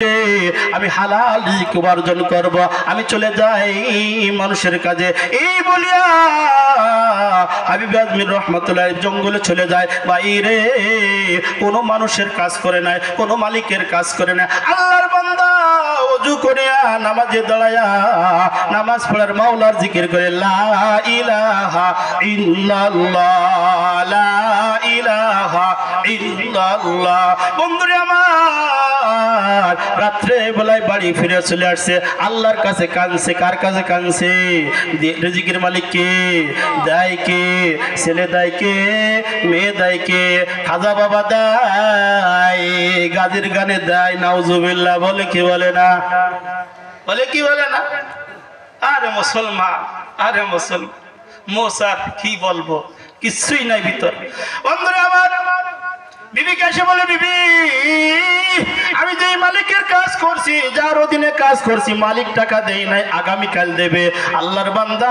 আমি হালাল রিজিক উপার্জন করব, আমি চলে যাই মানুষের কাজে। এই বলিয়া হাবিব আজমির রহমাতুল্লাহ জঙ্গলে চলে যায়। বাইরে কোনো মানুষের কাজ করে নাই, কোনো মালিকের কাজ করে না। আল্লাহর বান্দা ওযু করিয়া নামাজে দাঁড়ায়া নামাজ পড়ার মাওলার জিকির করে লা ইলাহা ইল্লাল্লাহ, লা ইলাহা ইল্লাল্লাহ। বন্ধুরে আমার, রাত্রে বেলায় বাড়ি ফিরে চলে আসছে, আল্লাহর কাছে কাঁদছে। কার কাছে কাঁদছে? রিজিকের মালিক কে? দেয় কে? ছেলে দেয় কে? মেয়ে দেয় কে? খাজা বাবা দেয়, গাজীর গানে দেয়। নাউজুবিল্লাহ। বলে কি বলে না? বলে কি বলে না? আরে মুসলমান, আরে মুসলমান, মোসার কি বলবো, কিছুই নাই ভিতর। বন্ধুরা আমার, বিবিকে এসে বলে, বিবি আমি যে মালিকের কাজ করছি, যার অধীনে কাজ করছি, মালিক টাকা দেই নাই, আগামীকাল দেবে। আল্লাহর বান্দা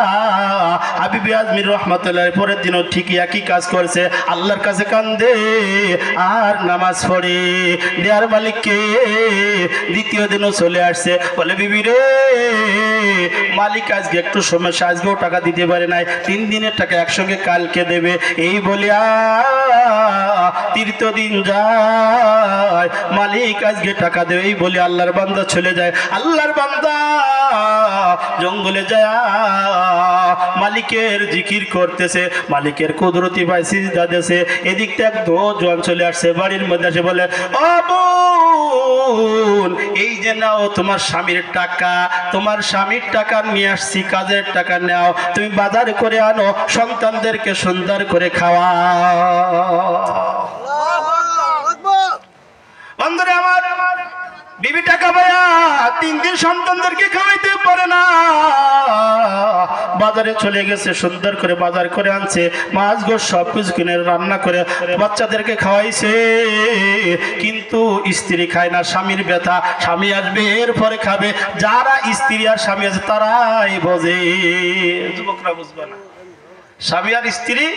হাবিব আজমির রহমাতুল্লাহ পরের দিনও ঠিকই একই কাজ করছে, আল্লাহর কাছে কান্দে আর নামাজ পড়ে। দেয়ার মালিককে দ্বিতীয় দিনও চলে আসছে, বলে বিবি রে মালিক আজকে একটু সমস্যা, আজকেও টাকা দিতে পারে নাই, 3 দিনের টাকা একসঙ্গে কালকে দেবে। এই বলিয়া তৃতীয় দিন যায়, মালিক আজকে টাকা দেবে। এই বলে আল্লাহর বান্দা চলে যায়। আল্লাহর বান্দা জঙ্গলে যায় মালিকের জিকির করতেছে, মালিকের কুদরতি ভাই সিজদা দিতেছে। এদিকটা এক জোয়ান চলে আসছে, বাড়ির মধ্যে এসে বলে, ও বোন এই যে নাও তোমার স্বামীর টাকা, তোমার স্বামীর টাকা নিয়ে আসছি, কাজের টাকা নাও, তুমি বাজার করে আনো, সন্তানদেরকে সুন্দর করে খাওয়া। বন্ধুরা আমার, বিবি টাকা পায়া 3 দিন সন্তানদেরকে খাওয়াইতে পারে না, বাজারে চলে গেছে, সুন্দর করে বাজার করে আনছে, মাছ গোশ সবকিছু কিনে রান্না করে বাচ্চাদেরকে খাওয়াইছে। কিন্তু স্ত্রী খায় না, স্বামীর ব্যথা, স্বামী আসবে এরপরে খাবে। যারা স্ত্রী আর স্বামী আছে তারাই বোঝে, যুবকরা বুঝবে না। স্বামী আর স্ত্রী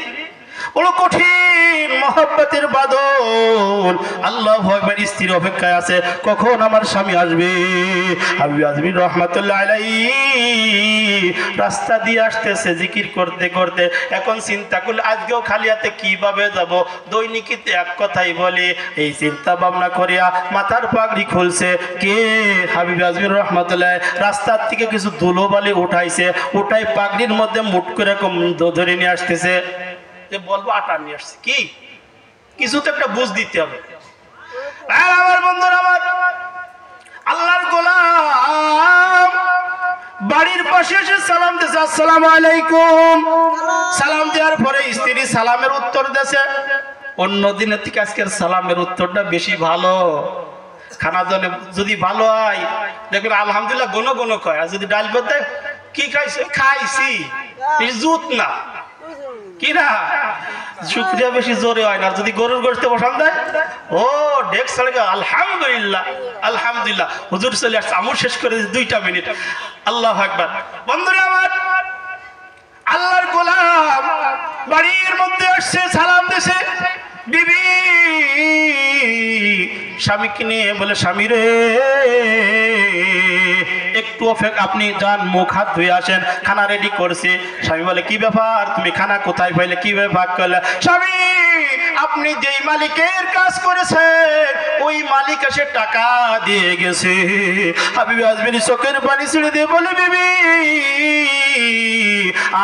বড় কঠিন মহব্বতের বাঁধন। আল্লাহু আকবার। স্ত্রীর অপেক্ষায় আছে কখন আমার স্বামী আসবে। হাবিব আজমির রহমাতুল্লাহ আলাইহি রাস্তা দিয়ে আসতেছে জিকির করতে করতে। এখন চিন্তা করলে আজকেও খালি হাতে কিভাবে যাব, দৈনিকীতে এক কথাই বলে। এই চিন্তা ভাবনা করিয়া মাথার পাগড়ি খুলছে কে? হাবিব আজমির রহমাতুল্লাহ। রাস্তার থেকে কিছু ধুলোবালি উঠাইছে, উঠাই পাগড়ির মধ্যে মুট করে ধরে নিয়ে আসতেছে। যে বলবো আটা নিয়ে আসছে, কি কিছু তো একটা বুঝ দিতে হবে। আর আমার বন্ধুরা আমার, আল্লাহর গোলাম বাড়ির পাশে এসে সালাম দিয়েছে, আসসালামু আলাইকুম। সালাম দেওয়ার পরে স্ত্রী সালামের উত্তর দিয়েছে। অন্য দিনের থেকে আজকের সালামের উত্তরটা বেশি ভালো। খানা দানে যদি ভালো হয় দেখবেন আলহামদুলিল্লাহ গণ গণ কয়, আর যদি ডাল ভাত দেয় কি খাইছে, খাইছি, জুত না কি না, শুকরিয়া বেশি জোরে হয় না। যদি গরুর গোশতে বসান দেয়, ও ডেক চলে গেল, আলহামদুলিল্লাহ আলহামদুলিল্লাহ, হুজুর চলে আসছে, আমল শেষ করে 2টা মিনিট। আল্লাহু আকবার। বন্ধুরা আমার, আল্লাহর গোলাম বাড়ির মধ্যে আসছে, সালাম দিছে। বিবি স্বামীকে নিয়ে বলে, স্বামী রে একটু আপনি যান, মুখ হাত ধুয়ে আসেন, খানা রেডি করছি। স্বামী বলে, কি ব্যাপার, তুমি খানা কোথায় পাইলে, কিভাবে ভাগ করলে? স্বামী আপনি যেই মালিকের কাজ করেছেন ওই মালিক এসে টাকা দিয়ে গেছে। হাবিব আজমির চোখের পানি ছেড়ে দিয়ে বলে, বিবি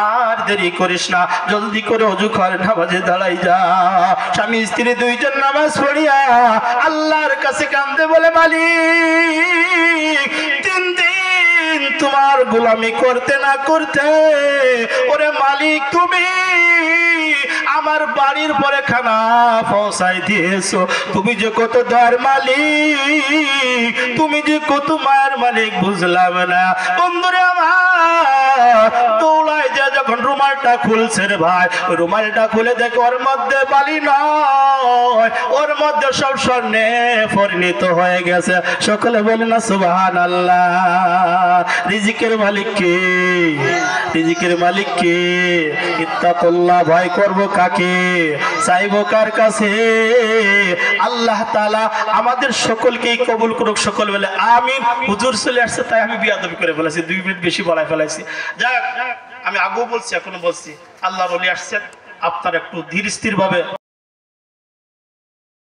আর দেরি করিস না, জলদি করে ওযু কর, নামাজে দাঁড়াই যা। স্বামী স্ত্রী 2 জন নামাজ পড়িয়া আল্লাহর কাছে কান্দে, বলে মালিক 3 দিন তোমার গোলামি করতে না করতে ওরে মালিক তুমি আমার বাড়ির পরে খানা পৌঁছাই দিয়েছো। তুমি যে কত দয়ার মালিক, তুমি যে কত মায়ের মালিক বুঝলাম না। বন্ধুরে আমার, দৌড়ায় যা যখন রুমালটা খুলছে রে ভাই, ওই রুমালটা খুলে দেখে ওর মধ্যে বালি নয়, ওর মধ্যে সব স্বর্ণে পরিণত হয়ে গেছে। সকলে বলে না সুবহানাল্লাহ। রিজিকের মালিক কে? রিজিকের মালিক কে? ইত্তাকুল্লাহ, ভয় করবো কাকে? কে, চাইবো কার কাছে? আল্লাহ তাআলা আমাদের সকলকেই কবুল করুক। সকল বলে আমিন। হুজুর চলে আসছে তাই আমি বিয়াদবি করে ফেলেছি, 2 মিনিট বেশি বলায় ফেলাইছি। যাক, আমি আগেও বলছি এখনো বলছি, আল্লাহর ওলি আসছেন, আপনারা একটু ধীর স্থির ভাবে